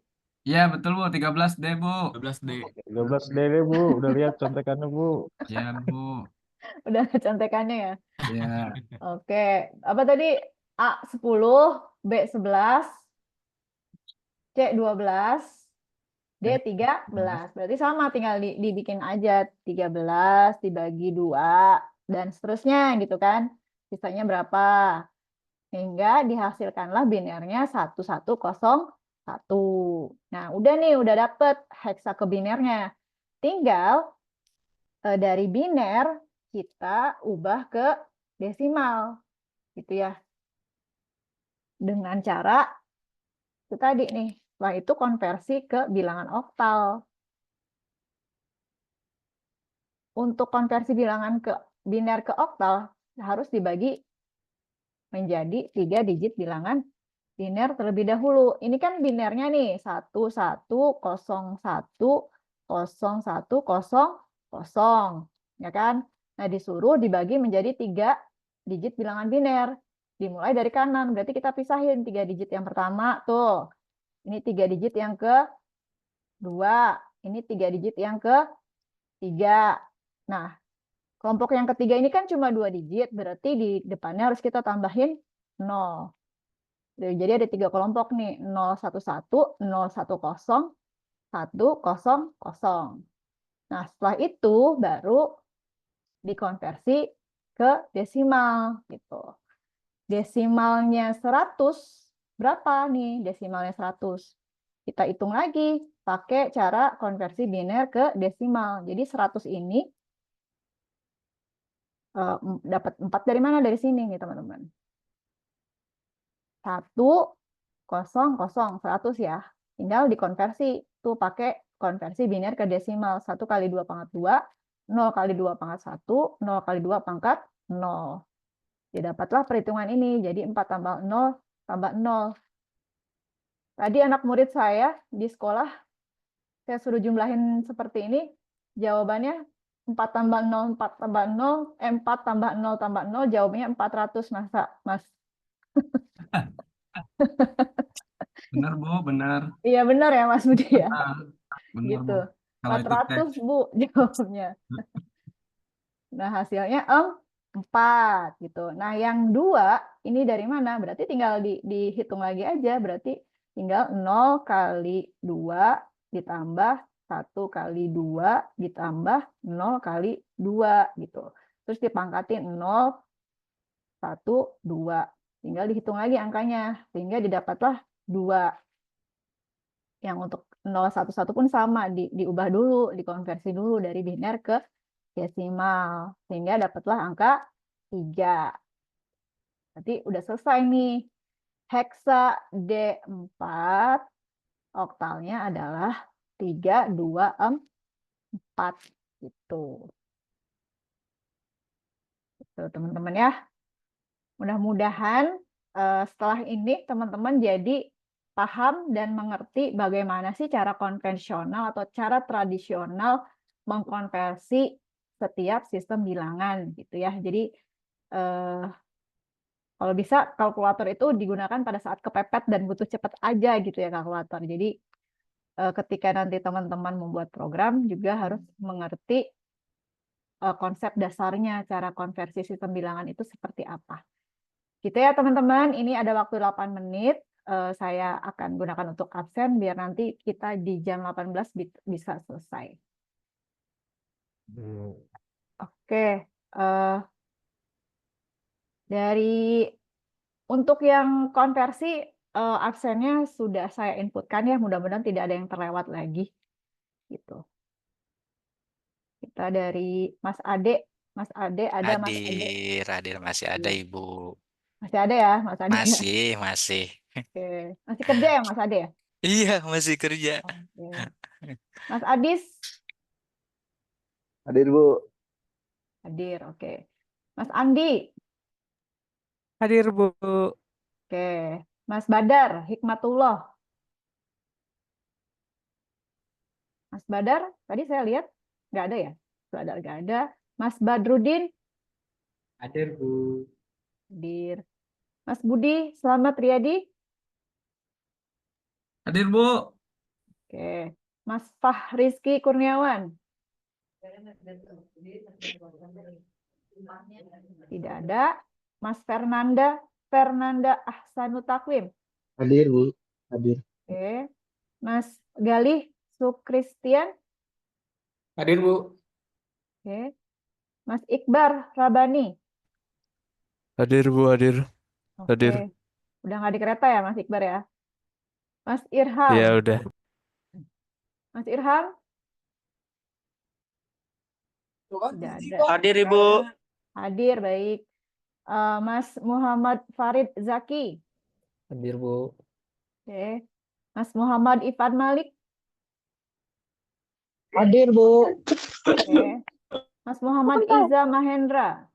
Iya, betul, Bu. 13D, Bu. 13D. 13 DD Bu, udah lihat contekannya Bu. Ya, Bu. Udah contekannya ya. Ya. Oke. Apa tadi? A 10, B 11, C 12, D 13. Berarti sama, tinggal dibikin aja 13 dibagi 2 dan seterusnya gitu kan. Sisanya berapa? Sehingga dihasilkanlah binernya 1101. Nah, udah nih, udah dapet heksakebinernya. Tinggal dari biner kita ubah ke desimal gitu ya. Dengan cara itu tadi nih. Setelah itu konversi ke bilangan oktal. Untuk konversi bilangan ke biner ke oktal harus dibagi menjadi 3 digit bilangan biner terlebih dahulu. Ini kan binernya nih 11010100, ya kan? Nah, disuruh dibagi menjadi 3 digit bilangan biner. Dimulai dari kanan, berarti kita pisahin 3 digit yang pertama tuh. Ini 3 digit yang kedua, ini 3 digit yang ketiga. Nah, kelompok yang ketiga ini kan cuma 2 digit, berarti di depannya harus kita tambahin 0. Jadi ada 3 kelompok nih, 011, 010, 100. Nah, setelah itu baru dikonversi ke desimal gitu. Desimalnya 100, berapa nih desimalnya 100? Kita hitung lagi pakai cara konversi biner ke desimal. Jadi 100 ini dapat 4 dari mana? Dari sini nih, teman-teman. 100 ya. Tinggal dikonversi tuh pakai konversi biner ke desimal. 1 kali 2 pangkat 2, 0 kali 2 pangkat 1, 0 kali 2 pangkat 0. Ya dapatlah perhitungan ini. Jadi 4 tambah 0 tambah 0. Tadi anak murid saya di sekolah, saya suruh jumlahin seperti ini. Jawabannya 4 tambah 0, 4 tambah 0, 4 tambah 0 tambah 0, jawabannya 400, masa, Mas? Benar, Bu. Benar. Iya benar ya Mas Budi ya. Benar, Gitu. Bu. Kalau itu 400 Bu jawabnya. Nah hasilnya 4 gitu. Nah yang 2 ini dari mana? Berarti tinggal dihitung lagi aja. Berarti tinggal 0 kali 2 ditambah 1 kali 2 ditambah 0 kali 2 gitu. Terus dipangkatin 0, 1, 2. Tinggal dihitung lagi angkanya. Sehingga didapatlah 2. Yang untuk 011 pun sama, diubah dulu, dikonversi dulu dari biner ke desimal. Sehingga dapatlah angka 3. Berarti udah selesai nih. Heksa D4 oktalnya adalah 3, 2, 4. Gitu. Gitu teman-teman ya. Mudah-mudahan setelah ini teman-teman jadi paham dan mengerti bagaimana sih cara konvensional atau cara tradisional mengkonversi setiap sistem bilangan gitu ya. Jadi kalau bisa kalkulator itu digunakan pada saat kepepet dan butuh cepat aja gitu ya kalkulator. Jadi ketika nanti teman-teman membuat program juga harus mengerti konsep dasarnya cara konversi sistem bilangan itu seperti apa. Gitu ya teman-teman, ini ada waktu 8 menit. saya akan gunakan untuk absen biar nanti kita di jam 18 bisa selesai. Oke, dari untuk yang konversi absennya sudah saya inputkan ya, mudah-mudahan tidak ada yang terlewat lagi. Gitu. Kita dari Mas Ade. Mas Ade ada Mas Ade. Hadir masih ada Iya. Ibu. Masih ada ya Mas Ade ya? Masih. Oke. Masih kerja ya Mas Ade ya? Iya, masih kerja. Oke. Mas Adis Hadir Bu. hadir, oke. Mas Andi, Hadir, Bu. oke. Mas Badar, Hikmatullah. Mas Badar, tadi saya lihat nggak ada ya? Badar nggak ada. Mas Badrudin, Hadir Bu. hadir. Mas Budi, Selamat Riyadi, Hadir, Bu. oke. Mas Fahrizky Kurniawan, tidak ada. Mas Fernanda Ahsanu Takwim, Hadir Bu. Hadir. oke. Mas Galih Sukristian, Hadir Bu. oke. Mas Iqbar Rabani, Hadir Bu, hadir. oke. Hadir. Udah nggak di kereta ya Mas Iqbar ya? Mas Irham, Ya udah. Mas Irham, tidak ada. Hadir Ibu. Hadir, baik. Mas Muhammad Farid Zaki, Hadir Bu. oke. Mas Muhammad Ifan Malik, Hadir Bu. oke. Mas Muhammad Iza Mahendra,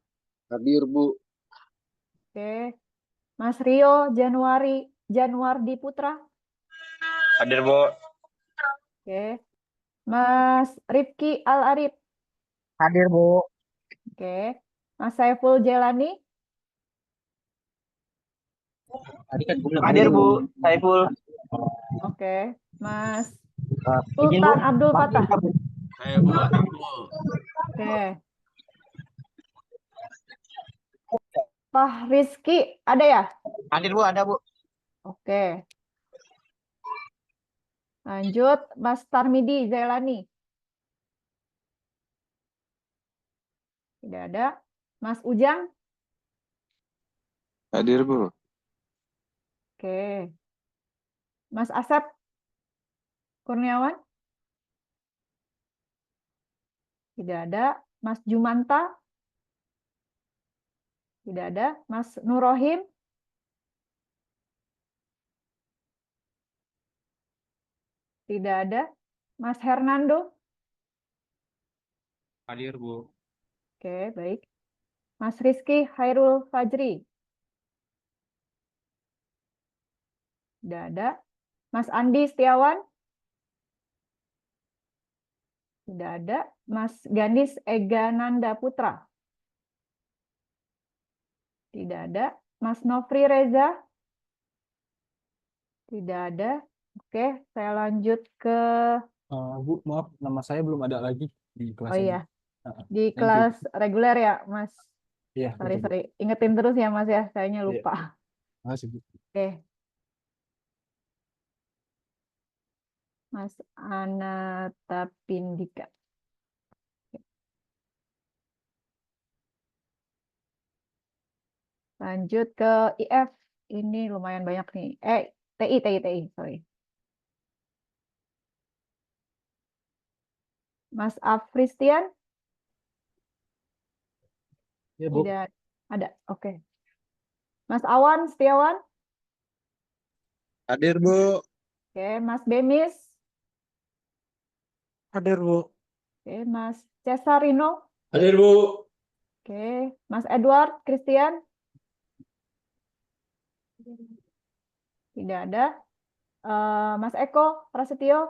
Hadir Bu. oke. Mas Rio Januardi Putra, Hadir Bu. oke. Mas Rifki Al-Arif, Hadir Bu. oke. Mas Saiful Jelani, Hadir Bu. Saiful. oke. Mas Izin Bu. Sultan Abdul Fatah, Saya Bu, hadir, Bu. oke. Pak Rizky, ada ya? Hadir Bu, ada Bu. Oke. Lanjut, Mas Tarmidi Zailani. Tidak ada. Mas Ujang? Hadir Bu. Oke. Mas Asep Kurniawan? Tidak ada. Mas Jumanta? Tidak ada. Mas Nurohim? Tidak ada. Mas Hernando? Hadir Bu. Oke, baik. Mas Rizky Hairul Fajri? Tidak ada. Mas Andi Setiawan? Tidak ada. Mas Ganis Egananda Putra? Tidak ada. Mas Nofri Reza? Tidak ada. Oke, saya lanjut ke... Bu, maaf, nama saya belum ada lagi di kelas Oh ini. iya, di Thank you. kelas reguler ya, Mas. Iya, betul, Bu. Sorry. Ingetin terus ya, Mas ya. Sayanya Iya. lupa. Makasih, Bu. Oke. Mas Anata Pindika. Lanjut ke IF. Ini lumayan banyak nih. TI, sorry. Mas Afristian? Ya, Bu. Tidak ada. Oke. Mas Awan Setiawan? Hadir Bu. Oke. Mas Bemis? Hadir Bu. Oke. Mas Cesarino? Hadir Bu. Oke. Mas Edward Christian? Tidak ada. Mas Eko Prasetyo?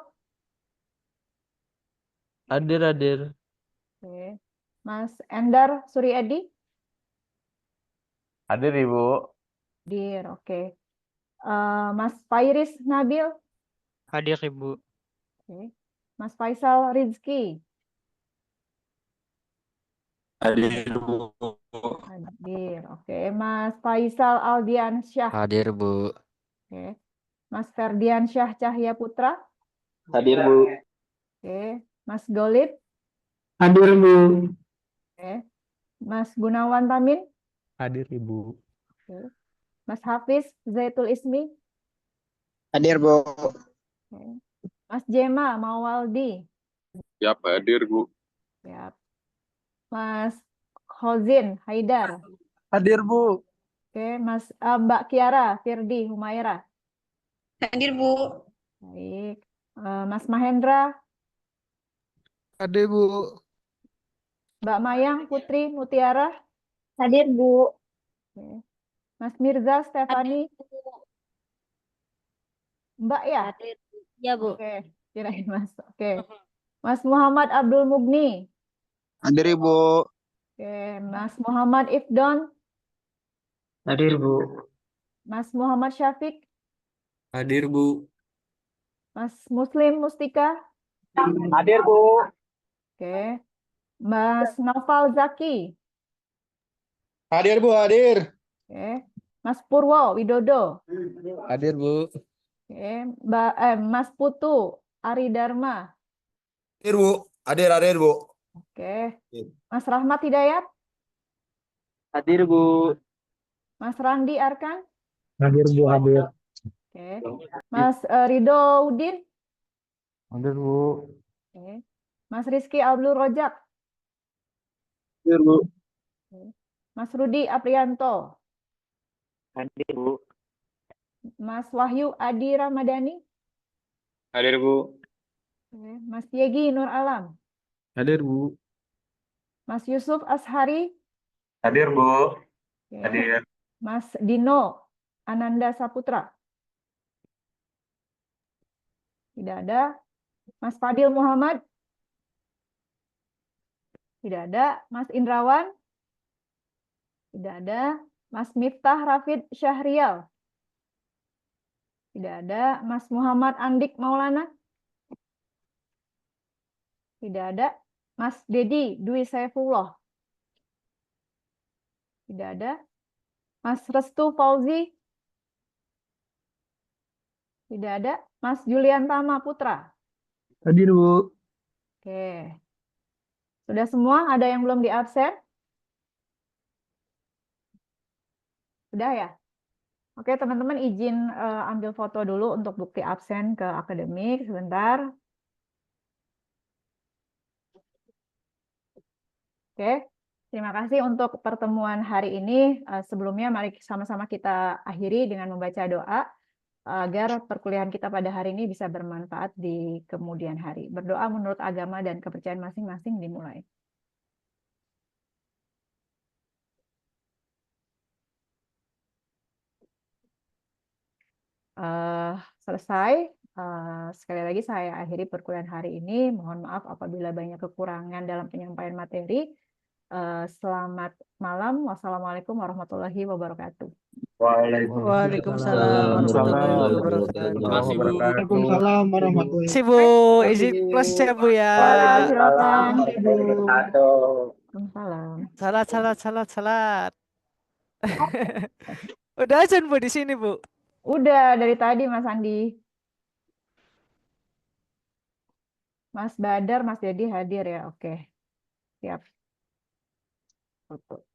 Hadir. Oke. Mas Endar Suryadi? Hadir Ibu. Dir, oke. Mas Fairis Nabil? Hadir, Ibu. Oke. Mas Faisal Rizky? Hadir Bu. Hadir, oke. Mas Faisal Aldiansyah? Hadir Bu. Oke. Mas Ferdian Syah Cahya Putra. Hadir, Bu. Oke. Mas Golib. Hadir, Bu. Oke. Mas Gunawan Tamin. Hadir Ibu. Oke. Mas Hafiz Zaitul Ismi. Hadir, Bu. Oke. Mas Jema Mawaldi. Siap, hadir, Bu. Siap. Mas Khozin Haidar. Hadir, Bu. Oke. Mbak Kiara Firdi Humaira. Hadir, Bu. Baik. Mas Mahendra. Hadir, Bu. Mbak Mayang Putri Mutiara. Hadir, Bu. Oke. Mas Mirza Stefani. Mbak ya? Hadir. Ya, Bu. Oke. Kirain Mas. Oke. Mas Muhammad Abdul Mugni. Hadir, Ibu. Oke. Mas Muhammad Ifdon. Hadir, Bu. Mas Muhammad Syafiq. Hadir Bu. Mas Muslim Mustika. Hadir, Bu. Oke. Mas Naufal Zaki. Hadir, Bu. Hadir. Oke. Mas Purwo Widodo. Hadir Bu. Oke. Mas Putu Ari Dharma. Hadir, Bu. Hadir, Bu. Oke. Mas Rahmat Hidayat. Hadir, Bu. Mas Randi Arkan. Hadir, Bu. Hadir. Oke. Mas Ridho Udin. Hadir, Bu. Oke. Mas Rizky Abdul Rojak. Hadir, Bu. Mas Rudi Aprianto. Hadir, Bu. Mas Wahyu Adi Ramadhani. Hadir, Bu. Oke. Mas Yegi Nur Alam. Hadir Bu. Mas Yusuf Ashari. Hadir, Bu. Oke. Hadir. Mas Dino Ananda Saputra. Tidak ada. Mas Fadil Muhammad. Tidak ada. Mas Indrawan. Tidak ada. Mas Miftah Rafid Syahrial. Tidak ada. Mas Muhammad Andik Maulana. Tidak ada. Mas Dedi Dwi Saifullah. Tidak ada. Mas Restu Fauzi. Tidak ada. Mas Julian Tama Putra. Hadir, Bu. Oke. Sudah semua? Ada yang belum diabsen? Sudah ya? Oke, teman-teman izin ambil foto dulu untuk bukti absen ke akademik sebentar. Oke, terima kasih untuk pertemuan hari ini. Sebelumnya mari sama-sama kita akhiri dengan membaca doa agar perkuliahan kita pada hari ini bisa bermanfaat di kemudian hari. Berdoa menurut agama dan kepercayaan masing-masing dimulai. Selesai. Sekali lagi saya akhiri perkuliahan hari ini. Mohon maaf apabila banyak kekurangan dalam penyampaian materi. Selamat malam. Wassalamualaikum warahmatullahi wabarakatuh. Waalaikumsalam warahmatullahi wabarakatuh. Makasih, Bu. Waalaikumsalam warahmatullahi Si Bu, izin close ya Bu ya. Silakan, Ibu. Waalaikumsalam. Salat. Udah azan Bu di sini Bu. Udah dari tadi Mas Andi. Mas Badar, Mas Dedi hadir ya. Oke. Siap. Foto.